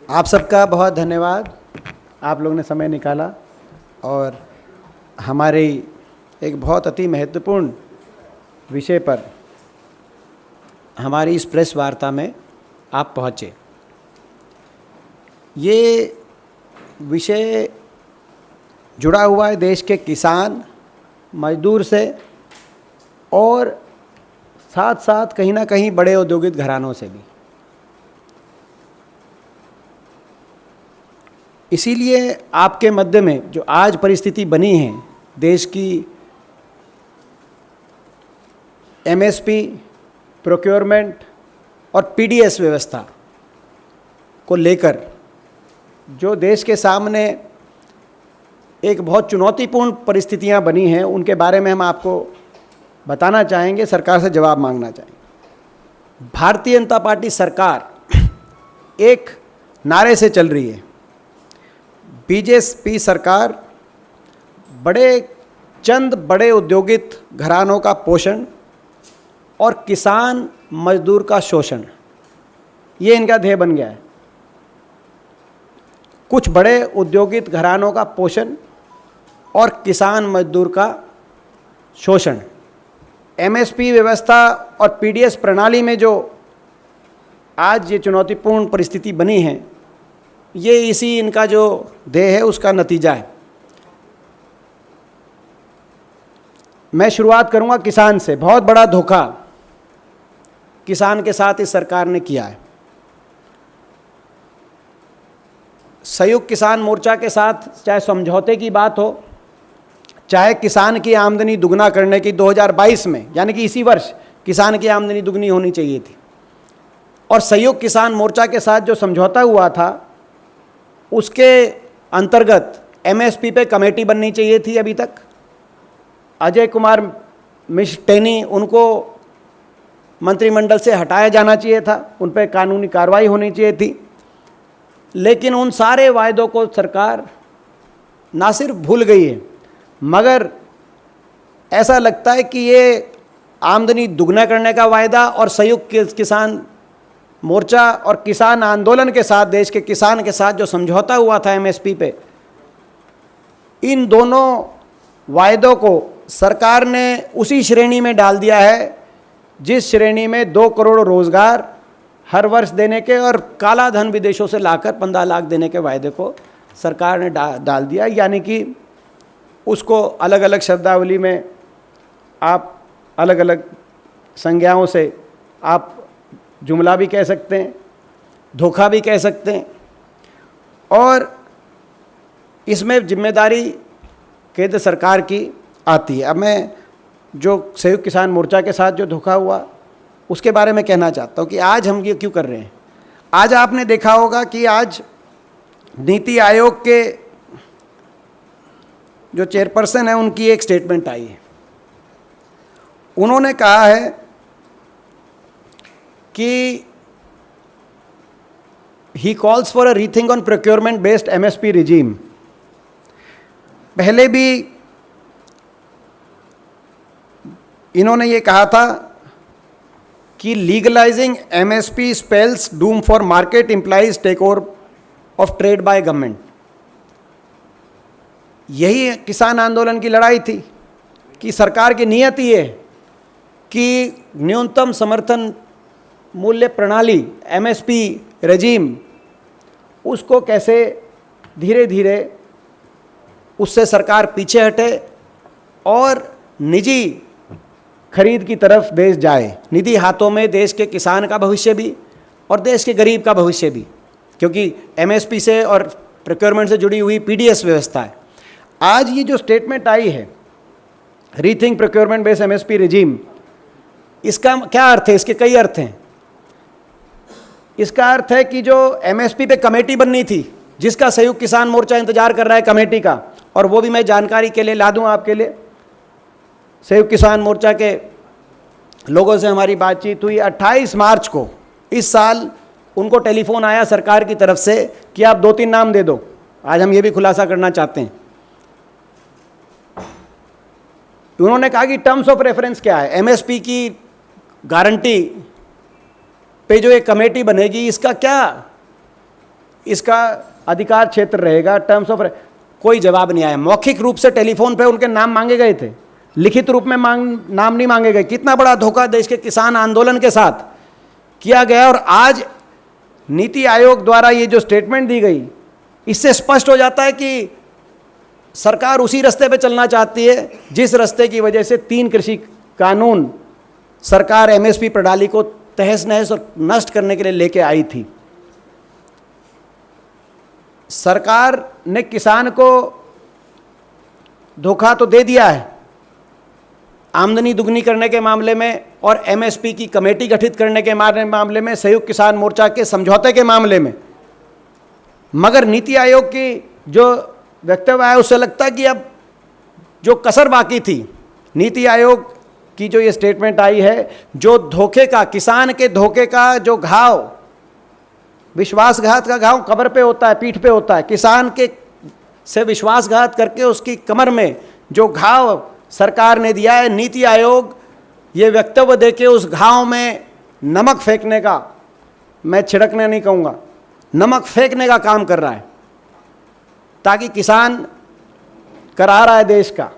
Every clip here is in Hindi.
आप सबका बहुत धन्यवाद। आप लोगों ने समय निकाला और हमारे एक बहुत अति महत्वपूर्ण विषय पर हमारी इस प्रेस वार्ता में आप पहुँचे। ये विषय जुड़ा हुआ है देश के किसान मजदूर से और साथ साथ कहीं ना कहीं बड़े औद्योगिक घरानों से भी। इसीलिए आपके मध्य में जो आज परिस्थिति बनी है देश की एमएसपी, प्रोक्योरमेंट और पीडीएस व्यवस्था को लेकर जो देश के सामने एक बहुत चुनौतीपूर्ण परिस्थितियां बनी हैं, उनके बारे में हम आपको बताना चाहेंगे, सरकार से जवाब मांगना चाहेंगे। भारतीय जनता पार्टी सरकार एक नारे से चल रही है। बीजेपी सरकार चंद बड़े औद्योगिक घरानों का पोषण और किसान मजदूर का शोषण, ये इनका ध्येय बन गया है। कुछ बड़े औद्योगिक घरानों का पोषण और किसान मजदूर का शोषण। एमएसपी व्यवस्था और पीडीएस प्रणाली में जो आज ये चुनौतीपूर्ण परिस्थिति बनी है, ये इसी इनका जो ध्येय है उसका नतीजा है। मैं शुरुआत करूंगा किसान से। बहुत बड़ा धोखा किसान के साथ इस सरकार ने किया है। संयुक्त किसान मोर्चा के साथ चाहे समझौते की बात हो, चाहे किसान की आमदनी दुगना करने की 2022 में, यानी कि इसी वर्ष किसान की आमदनी दुगनी होनी चाहिए थी, और संयुक्त किसान मोर्चा के साथ जो समझौता हुआ था उसके अंतर्गत एमएसपी पे कमेटी बननी चाहिए थी। अभी तक अजय कुमार मिश्र टेनी, उनको मंत्रिमंडल से हटाया जाना चाहिए था, उन पर कानूनी कार्रवाई होनी चाहिए थी। लेकिन उन सारे वायदों को सरकार ना सिर्फ भूल गई है, मगर ऐसा लगता है कि ये आमदनी दुगना करने का वायदा और संयुक्त किसान मोर्चा और किसान आंदोलन के साथ, देश के किसान के साथ जो समझौता हुआ था एमएसपी पे, इन दोनों वायदों को सरकार ने उसी श्रेणी में डाल दिया है जिस श्रेणी में 2 करोड़ रोजगार हर वर्ष देने के और काला धन विदेशों से लाकर 15 लाख देने के वायदे को सरकार ने डाल दिया। यानी कि उसको अलग अलग शब्दावली में आप अलग अलग संज्ञाओं से आप जुमला भी कह सकते हैं, धोखा भी कह सकते हैं, और इसमें जिम्मेदारी केंद्र सरकार की आती है। अब मैं जो संयुक्त किसान मोर्चा के साथ जो धोखा हुआ उसके बारे में कहना चाहता हूँ कि आज हम ये क्यों कर रहे हैं। आज आपने देखा होगा कि आज नीति आयोग के जो चेयरपर्सन है उनकी एक स्टेटमेंट आई है। उन्होंने कहा है कि he calls for a rethink on procurement based MSP regime. पहले भी इन्होंने ये कहा था कि legalising MSP spells doom for market implies take over of trade by government. यही किसान आंदोलन की लड़ाई थी कि सरकार की नीयत ये है कि न्यूनतम समर्थन मूल्य प्रणाली एमएसपी रेजीम, उसको कैसे धीरे धीरे उससे सरकार पीछे हटे और निजी खरीद की तरफ देश जाए। निजी हाथों में देश के किसान का भविष्य भी और देश के गरीब का भविष्य भी, क्योंकि एमएसपी से और प्रोक्योरमेंट से जुड़ी हुई पीडीएस व्यवस्था है। आज ये जो स्टेटमेंट आई है rethink procurement based MSP regime, इसका क्या अर्थ है? इसके कई अर्थ हैं। इसका अर्थ है कि जो एमएसपी पे कमेटी बननी थी, जिसका संयुक्त किसान मोर्चा इंतजार कर रहा है कमेटी का, और वो भी मैं जानकारी के लिए ला दूं आपके लिए। संयुक्त किसान मोर्चा के लोगों से हमारी बातचीत हुई 28 मार्च को इस साल। उनको टेलीफोन आया सरकार की तरफ से कि आप 2-3 नाम दे दो। आज हम ये भी खुलासा करना चाहते हैं। उन्होंने कहा कि टर्म्स ऑफ रेफरेंस क्या है, एमएसपी की गारंटी पे जो एक कमेटी बनेगी, इसका क्या इसका अधिकार क्षेत्र रहेगा, टर्म्स ऑफ, कोई जवाब नहीं आया। मौखिक रूप से टेलीफोन पे उनके नाम मांगे गए थे, लिखित रूप में नाम नहीं मांगे गए। कितना बड़ा धोखा देश के किसान आंदोलन के साथ किया गया। और आज नीति आयोग द्वारा ये जो स्टेटमेंट दी गई, इससे स्पष्ट हो जाता है कि सरकार उसी रास्ते पे चलना चाहती है जिस रास्ते की वजह से 3 कृषि कानून सरकार एमएसपी प्रणाली को तहस नहस और नष्ट करने के लिए लेके आई थी। सरकार ने किसान को धोखा तो दे दिया है आमदनी दुगनी करने के मामले में, और एमएसपी की कमेटी गठित करने के मामले में, संयुक्त किसान मोर्चा के समझौते के मामले में। मगर नीति आयोग की जो वक्तव्य आया उससे लगता है कि अब जो कसर बाकी थी, नीति आयोग की जो ये स्टेटमेंट आई है, जो धोखे का, किसान के धोखे का जो घाव, विश्वासघात का घाव कमर पे होता है, पीठ पे होता है, किसान के से विश्वासघात करके उसकी कमर में जो घाव सरकार ने दिया है, नीति आयोग ये वक्तव्य देके उस घाव में नमक फेंकने का, मैं छिड़कने नहीं कहूँगा, नमक फेंकने का काम कर रहा है, ताकि किसान करा रहा है देश का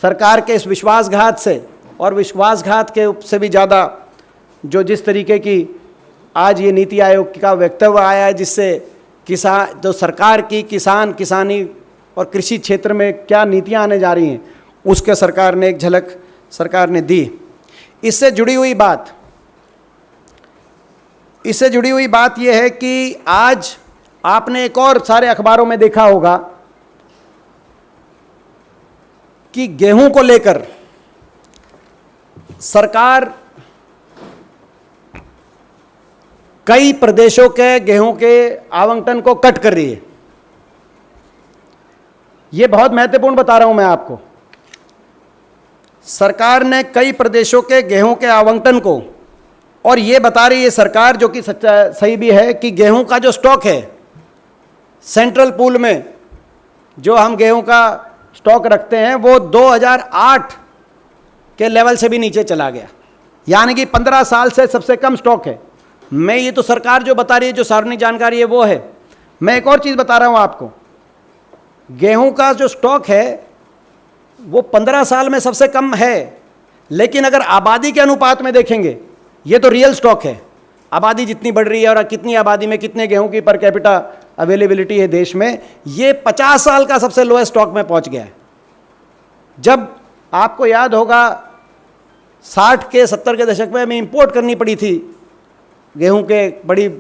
सरकार के इस विश्वासघात से। और विश्वासघात के से भी ज़्यादा जो जिस तरीके की आज ये नीति आयोग का वक्तव्य आया है, जिससे किसान, जो सरकार की किसान, किसानी और कृषि क्षेत्र में क्या नीतियां आने जा रही हैं, उसके सरकार ने एक झलक सरकार ने दी। इससे जुड़ी हुई बात यह है कि आज आपने एक और सारे अखबारों में देखा होगा कि गेहूं को लेकर सरकार कई प्रदेशों के गेहूं के आवंटन को कट कर रही है। यह बहुत महत्वपूर्ण बता रहा हूं मैं आपको। सरकार ने कई प्रदेशों के गेहूं के आवंटन को, और यह बता रही है सरकार, जो कि सही भी है, कि गेहूं का जो स्टॉक है सेंट्रल पूल में, जो हम गेहूं का स्टॉक रखते हैं, वो 2008 के लेवल से भी नीचे चला गया, यानी कि 15 साल से सबसे कम स्टॉक है। मैं ये तो सरकार जो बता रही है, जो सार्वजनिक जानकारी है वो है। मैं एक और चीज़ बता रहा हूं आपको, गेहूं का जो स्टॉक है वो 15 साल में सबसे कम है, लेकिन अगर आबादी के अनुपात में देखेंगे, ये तो रियल स्टॉक है, आबादी जितनी बढ़ रही है और कितनी आबादी में कितने गेहूं की पर कैपिटा अवेलेबिलिटी है देश में, ये 50 साल का सबसे लोएस्ट स्टॉक में पहुंच गया है। जब आपको याद होगा 60 के 70 के दशक में हमें इंपोर्ट करनी पड़ी थी गेहूं के,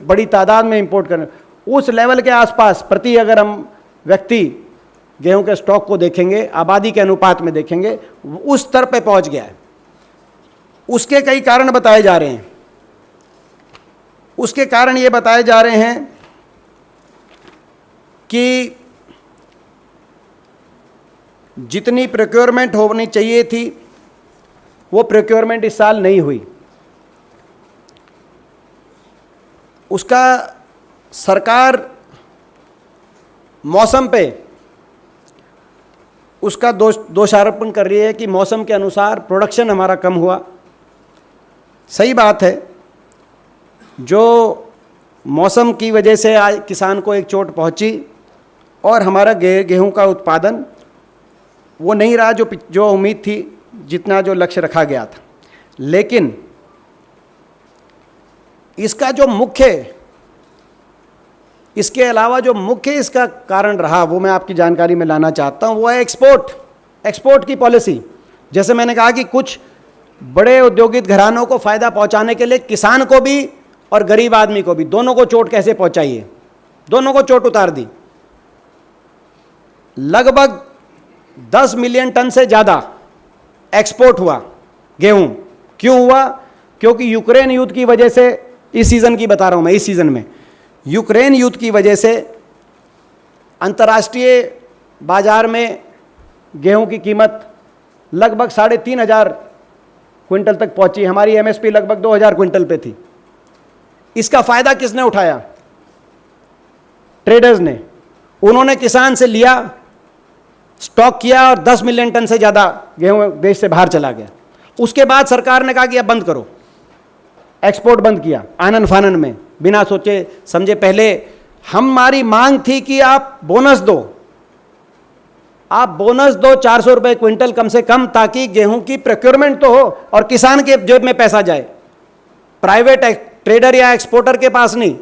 बड़ी तादाद में इंपोर्ट करने, उस लेवल के आसपास प्रति अगर हम व्यक्ति गेहूं के स्टॉक को देखेंगे, आबादी के अनुपात में देखेंगे, उस स्तर पे पहुंच गया है। उसके कई कारण बताए जा रहे हैं। उसके कारण ये बताए जा रहे हैं कि जितनी प्रोक्योरमेंट होनी चाहिए थी वो प्रोक्योरमेंट इस साल नहीं हुई। उसका सरकार मौसम पे उसका दोषारोपण कर रही है कि मौसम के अनुसार प्रोडक्शन हमारा कम हुआ। सही बात है, जो मौसम की वजह से आज किसान को एक चोट पहुंची और हमारा गेहूं का उत्पादन वो नहीं रहा जो उम्मीद थी, जितना जो लक्ष्य रखा गया था। लेकिन इसका जो मुख्य, इसके अलावा जो मुख्य इसका कारण रहा वो मैं आपकी जानकारी में लाना चाहता हूं, वो है एक्सपोर्ट की पॉलिसी। जैसे मैंने कहा कि कुछ बड़े औद्योगिक घरानों को फ़ायदा पहुंचाने के लिए किसान को भी और गरीब आदमी को भी, दोनों को चोट कैसे पहुंचाई है, दोनों को चोट उतार दी। लगभग 10 मिलियन टन से ज़्यादा एक्सपोर्ट हुआ गेहूं। क्यों हुआ? क्योंकि यूक्रेन युद्ध की वजह से, इस सीज़न की बता रहा हूं मैं, इस सीज़न में यूक्रेन युद्ध की वजह से अंतर्राष्ट्रीय बाजार में गेहूं की कीमत लगभग 3,500 क्विंटल तक पहुंची। हमारी एमएसपी लगभग 2,000 क्विंटल पे थी। इसका फ़ायदा किसने उठाया? ट्रेडर्स ने। उन्होंने किसान से लिया, स्टॉक किया और 10 मिलियन टन से ज़्यादा गेहूं देश से बाहर चला गया। उसके बाद सरकार ने कहा कि अब बंद करो, एक्सपोर्ट बंद किया आनन फानन में, बिना सोचे समझे। पहले हमारी मांग थी कि आप बोनस दो, आप बोनस दो 400 रुपए क्विंटल कम से कम, ताकि गेहूं की प्रोक्योरमेंट तो हो और किसान के जेब में पैसा जाए, प्राइवेट ट्रेडर या एक्सपोर्टर के पास नहीं।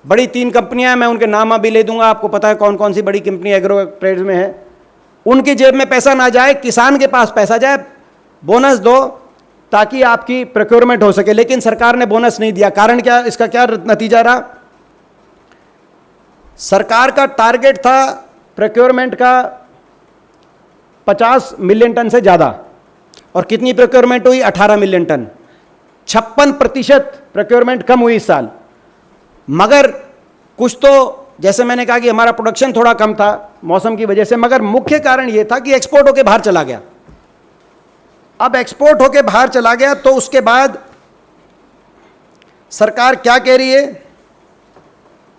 बड़ी 3 कंपनियां, मैं उनके नाम अभी ले दूंगा, आपको पता है कौन कौन सी बड़ी कंपनी एग्रो ट्रेड्स में है, उनकी जेब में पैसा ना जाए, किसान के पास पैसा जाए। बोनस दो ताकि आपकी प्रोक्योरमेंट हो सके। लेकिन सरकार ने बोनस नहीं दिया। कारण क्या, इसका क्या नतीजा रहा? सरकार का टारगेट था प्रोक्योरमेंट का 50 मिलियन टन से ज्यादा, और कितनी प्रोक्योरमेंट हुई? 18 मिलियन टन। 56% प्रोक्योरमेंट कम हुई इस साल। मगर कुछ तो, जैसे मैंने कहा कि हमारा प्रोडक्शन थोड़ा कम था मौसम की वजह से, मगर मुख्य कारण यह था कि एक्सपोर्ट होके बाहर चला गया। अब एक्सपोर्ट होके बाहर चला गया तो उसके बाद सरकार क्या कह रही है?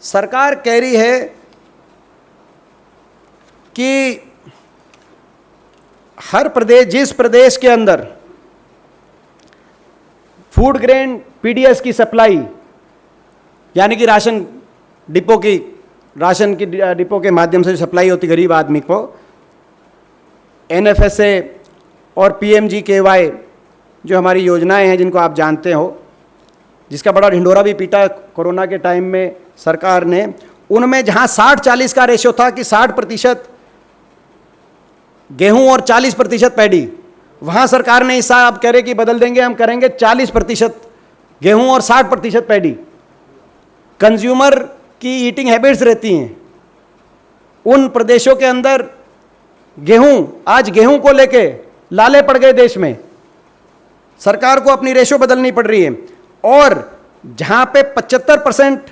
सरकार कह रही है कि हर प्रदेश, जिस प्रदेश के अंदर फूड ग्रेन पीडीएस की सप्लाई, यानी कि राशन डिपो के माध्यम से सप्लाई होती गरीब आदमी को, एनएफएसए और पीएमजीकेवाई जो हमारी योजनाएं हैं जिनको आप जानते हो, जिसका बड़ा ढिंढोरा भी पीटा कोरोना के टाइम में सरकार ने, उनमें जहां 60-40 का रेशियो था कि 60% गेहूं और 40% पैडी, वहां सरकार ने हिस्सा अब कह रहे कि बदल देंगे, हम करेंगे 40% गेहूं और 60% पैडी। कंज्यूमर की ईटिंग हैबिट्स रहती हैं उन प्रदेशों के अंदर। गेहूं, आज गेहूं को लेके लाले पड़ गए देश में, सरकार को अपनी रेशो बदलनी पड़ रही है। और जहां पे 75%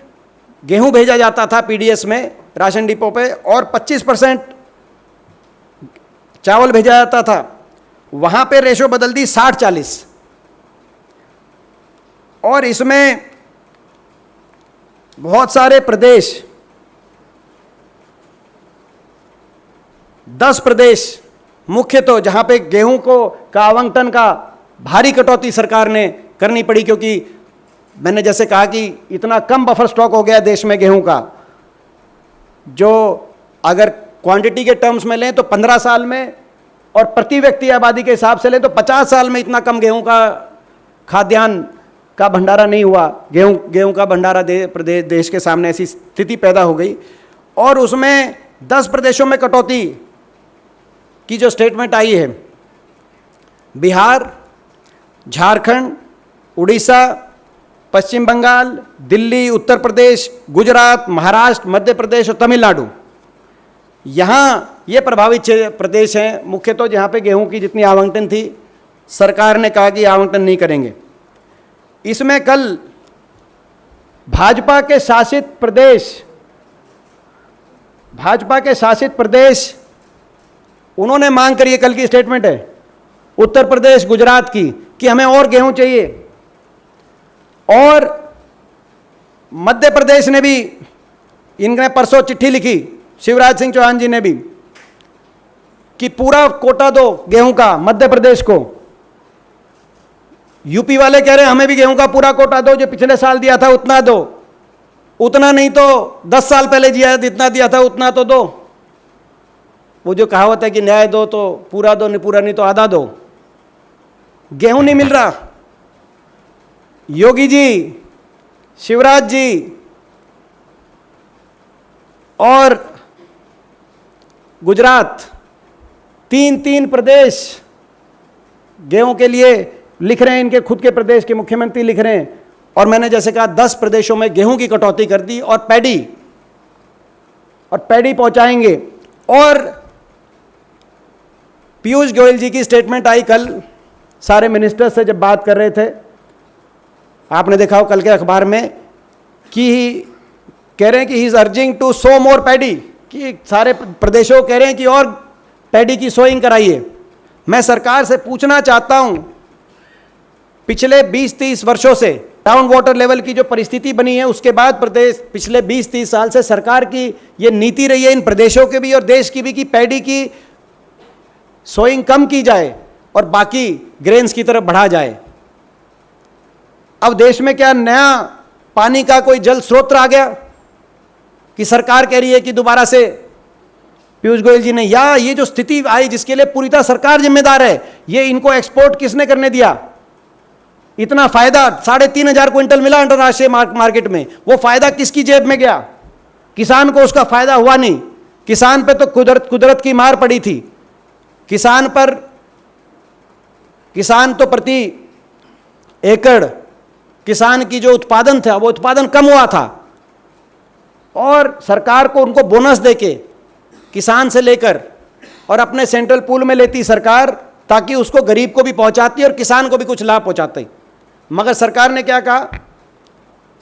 गेहूं भेजा जाता था पीडीएस में राशन डिपो पे, और 25% चावल भेजा जाता था, वहां पे रेशो बदल दी 60-40। और इसमें बहुत सारे प्रदेश, 10 प्रदेश मुख्य, तो जहां पे गेहूं का आवंटन का भारी कटौती सरकार ने करनी पड़ी, क्योंकि मैंने जैसे कहा कि इतना कम बफर स्टॉक हो गया देश में गेहूं का, जो अगर क्वांटिटी के टर्म्स में लें तो 15 साल में, और प्रति व्यक्ति आबादी के हिसाब से लें तो 50 साल में इतना कम गेहूं का खाद्यान्न का भंडारा नहीं हुआ। गेहूं का भंडारा देश के सामने ऐसी स्थिति पैदा हो गई। और उसमें 10 प्रदेशों में कटौती की जो स्टेटमेंट आई है, बिहार, झारखंड, उड़ीसा, पश्चिम बंगाल, दिल्ली, उत्तर प्रदेश, गुजरात, महाराष्ट्र, मध्य प्रदेश और तमिलनाडु, यहाँ ये प्रभावित प्रदेश हैं मुख्य, तो जहाँ पे गेहूं की जितनी आवंटन थी सरकार ने कहा कि आवंटन नहीं करेंगे। इसमें कल भाजपा के शासित प्रदेश उन्होंने मांग करी है, कल की स्टेटमेंट है उत्तर प्रदेश, गुजरात की, कि हमें और गेहूं चाहिए। और मध्य प्रदेश ने भी, इनने परसों चिट्ठी लिखी, शिवराज सिंह चौहान जी ने भी, कि पूरा कोटा दो गेहूं का मध्य प्रदेश को। यूपी वाले कह रहे हैं हमें भी गेहूं का पूरा कोटा दो, जो पिछले साल दिया था उतना दो, उतना नहीं तो 10 साल पहले जितना दिया था उतना तो दो। वो जो कहावत है कि न्याय दो तो पूरा दो, नहीं पूरा नहीं तो आधा दो। गेहूं नहीं मिल रहा। योगी जी, शिवराज जी और गुजरात, 3 प्रदेश गेहूं के लिए लिख रहे हैं, इनके खुद के प्रदेश के मुख्यमंत्री लिख रहे हैं। और मैंने जैसे कहा 10 प्रदेशों में गेहूं की कटौती कर दी, और पैडी पहुंचाएंगे। और पीयूष गोयल जी की स्टेटमेंट आई कल, सारे मिनिस्टर्स से जब बात कर रहे थे, आपने देखा हो कल के अखबार में, कि कह रहे हैं कि he is urging to sow more paddy, कि सारे प्रदेशों कह रहे हैं कि और पैडी की सोइंग कराइए। मैं सरकार से पूछना चाहता हूं, पिछले 20-30 वर्षों से ग्राउंड वाटर लेवल की जो परिस्थिति बनी है, उसके बाद प्रदेश पिछले 20-30 साल से सरकार की ये नीति रही है, इन प्रदेशों के भी और देश की भी, कि पैडी की सोइंग कम की जाए और बाकी ग्रेन्स की तरफ बढ़ा जाए। अब देश में क्या नया पानी का कोई जल स्रोत आ गया? कि सरकार कह रही है कि दोबारा से पीयूष गोयल जी ने, या ये जो स्थिति आई जिसके लिए पूरी तरह सरकार जिम्मेदार है, ये इनको एक्सपोर्ट किसने करने दिया? इतना फायदा 3,500 क्विंटल मिला अंतरराष्ट्रीय मार्केट में, वो फायदा किसकी जेब में गया? किसान को उसका फायदा हुआ नहीं। किसान पे तो कुदरत की मार पड़ी थी। किसान तो प्रति एकड़ किसान की जो उत्पादन था वो उत्पादन कम हुआ था, और सरकार को उनको बोनस देके किसान से लेकर और अपने सेंट्रल पूल में लेती सरकार, ताकि उसको गरीब को भी पहुंचाती और किसान को भी कुछ लाभ पहुंचाती। मगर सरकार ने क्या कहा?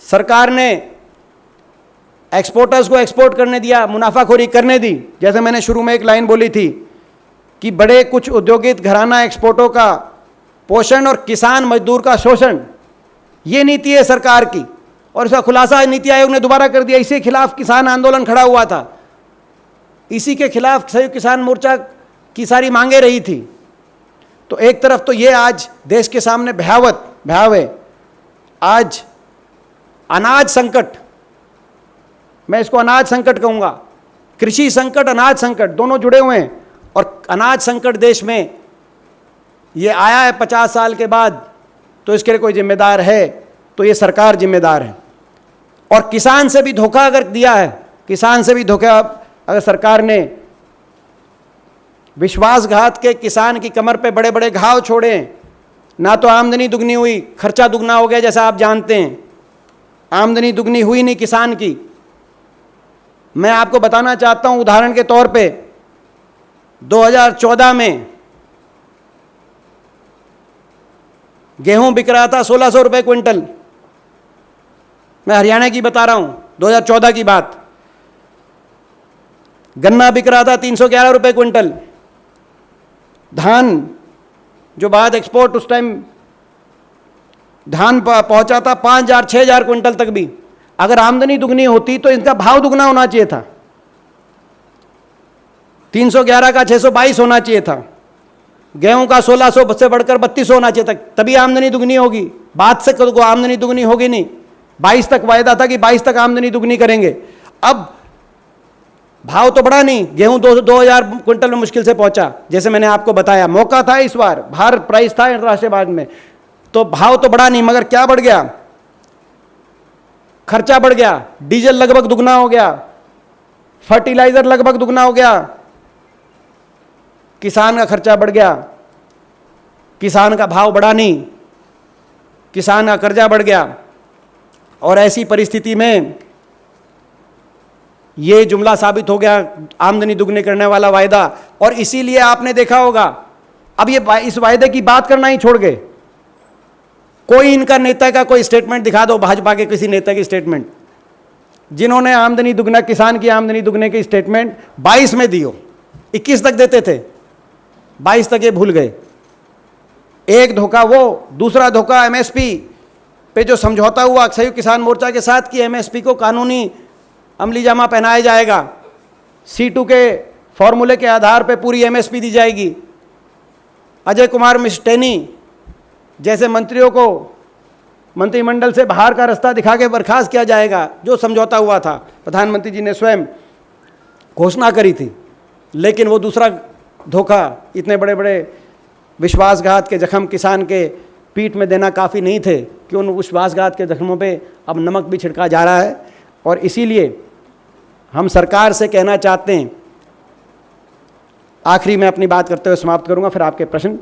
सरकार ने एक्सपोर्टर्स को एक्सपोर्ट करने दिया, मुनाफाखोरी करने दी। जैसे मैंने शुरू में एक लाइन बोली थी कि बड़े कुछ औद्योगिक घराना एक्सपोर्टों का पोषण और किसान मजदूर का शोषण, ये नीति है सरकार की, और इसका खुलासा नीति आयोग ने दोबारा कर दिया। इसी खिलाफ किसान आंदोलन खड़ा हुआ था, इसी के खिलाफ संयुक्त किसान मोर्चा की सारी मांगे रही थी। तो एक तरफ तो ये आज देश के सामने भयावह आज अनाज संकट, मैं इसको अनाज संकट कहूँगा, कृषि संकट, अनाज संकट दोनों जुड़े हुए हैं। और अनाज संकट देश में ये आया है 50 साल के बाद, तो इसके लिए कोई जिम्मेदार है तो ये सरकार जिम्मेदार है। और किसान से भी धोखा अगर दिया है, किसान से भी धोखा अगर सरकार ने विश्वासघात के किसान की कमर पे बड़े बड़े घाव छोड़े, ना तो आमदनी दुगनी हुई, खर्चा दुगना हो गया। जैसा आप जानते हैं, आमदनी दुगनी हुई नहीं किसान की। मैं आपको बताना चाहता हूं उदाहरण के तौर पे, 2014 में गेहूं बिक रहा था 1600 रुपए क्विंटल। मैं हरियाणा की बता रहा हूं, 2014 की बात। गन्ना बिक रहा था 311 रुपए क्विंटल। धान जो बाद एक्सपोर्ट, उस टाइम धान पहुंचा था 5,000 6,000 क्विंटल तक भी। अगर आमदनी दुगनी होती तो इनका भाव दुगना होना चाहिए था, 311 का 622 होना चाहिए था। गेहूं का 1600 से बढ़कर 3200 होना चाहिए था, तभी आमदनी दुगनी होगी। बात से को आमदनी दुगनी होगी नहीं। 22 तक वायदा था कि 22 तक आमदनी दुगनी करेंगे। अब भाव तो बढ़ा नहीं, गेहूं 2,000 क्विंटल में मुश्किल से पहुंचा। जैसे मैंने आपको बताया, मौका था इस बार, बाहर प्राइस था अंतरराष्ट्रीय बाजार में, तो भाव तो बढ़ा नहीं, मगर क्या बढ़ गया? खर्चा बढ़ गया। डीजल लगभग दुगना हो गया, फर्टिलाइजर लगभग दुगना हो गया, किसान का खर्चा बढ़ गया, किसान का भाव बढ़ा नहीं, किसान का कर्जा बढ़ गया। और ऐसी परिस्थिति में ये जुमला साबित हो गया आमदनी दुगनी करने वाला वायदा। और इसीलिए आपने देखा होगा, अब ये इस वायदे की बात करना ही छोड़ गए। कोई इनका नेता का कोई स्टेटमेंट दिखा दो, भाजपा के किसी नेता की स्टेटमेंट, जिन्होंने आमदनी दुगना, किसान की आमदनी दुगने की स्टेटमेंट 22 में दी हो। 21 तक देते थे, 22 तक ये भूल गए। एक धोखा वो, दूसरा धोखा एमएसपी पे जो समझौता हुआ संयुक्त किसान मोर्चा के साथ कि एमएसपी को कानूनी अमली जामा पहनाया जाएगा, C2 के फॉर्मूले के आधार पे पूरी एमएसपी दी जाएगी, अजय कुमार मिस्टेनी जैसे मंत्रियों को मंत्रिमंडल से बाहर का रास्ता दिखा के बर्खास्त किया जाएगा, जो समझौता हुआ था, प्रधानमंत्री जी ने स्वयं घोषणा करी थी। लेकिन वो दूसरा धोखा, इतने बड़े बड़े विश्वासघात के जख्म किसान के पीठ में देना काफ़ी नहीं थे कि उन विश्वासघात के जख्मों पे अब नमक भी छिड़का जा रहा है। और इसीलिए हम सरकार से कहना चाहते हैं, आखिरी में अपनी बात करते हुए समाप्त करूंगा, फिर आपके प्रश्न।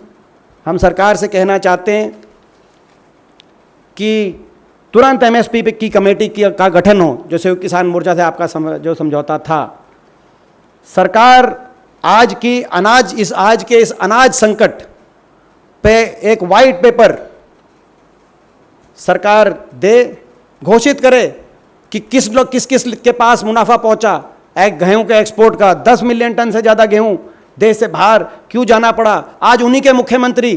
हम सरकार से कहना चाहते हैं कि तुरंत एमएसपी की कमेटी का गठन हो, जो संयुक्त किसान मोर्चा से आपका जो समझौता था। सरकार आज के इस अनाज संकट पे एक वाइट पेपर सरकार दे, घोषित करे कि किस के पास मुनाफा पहुंचा। एक गेहूं के एक्सपोर्ट का 10 मिलियन टन से ज़्यादा गेहूं देश से बाहर क्यों जाना पड़ा। आज उन्हीं के मुख्यमंत्री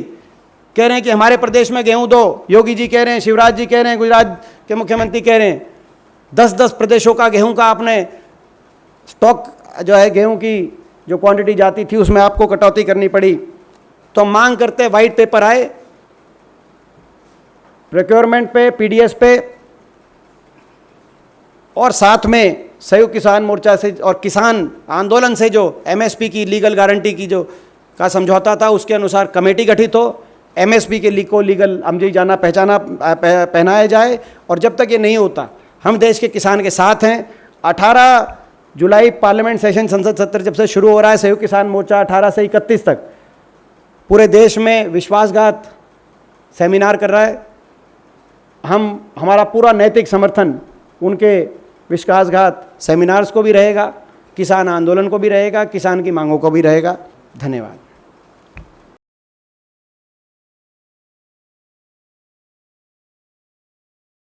कह रहे हैं कि हमारे प्रदेश में गेहूं दो। योगी जी कह रहे हैं, शिवराज जी कह रहे हैं, गुजरात के मुख्यमंत्री कह रहे हैं। 10-10 प्रदेशों का गेहूं का आपने स्टॉक जो है, गेहूं की जो क्वांटिटी जाती थी उसमें आपको कटौती करनी पड़ी। तो मांग करते वाइट पेपर आए प्रोक्योरमेंट पे, पीडीएस पे, और साथ में संयुक्त किसान मोर्चा से और किसान आंदोलन से जो एमएसपी की लीगल गारंटी की जो का समझौता था, उसके अनुसार कमेटी गठित हो, एमएसपी के को लीगल अमली जाना पहनाया जाए। और जब तक ये नहीं होता, हम देश के किसान के साथ हैं। 18 जुलाई पार्लियामेंट सेशन संसद सत्र जब से शुरू हो रहा है, संयुक्त किसान मोर्चा 18 से 31 तक पूरे देश में विश्वासघात सेमिनार कर रहा है। हमारा पूरा नैतिक समर्थन उनके विश्वासघात सेमिनार्स को भी रहेगा, किसान आंदोलन को भी रहेगा, किसान की मांगों को भी रहेगा। धन्यवाद।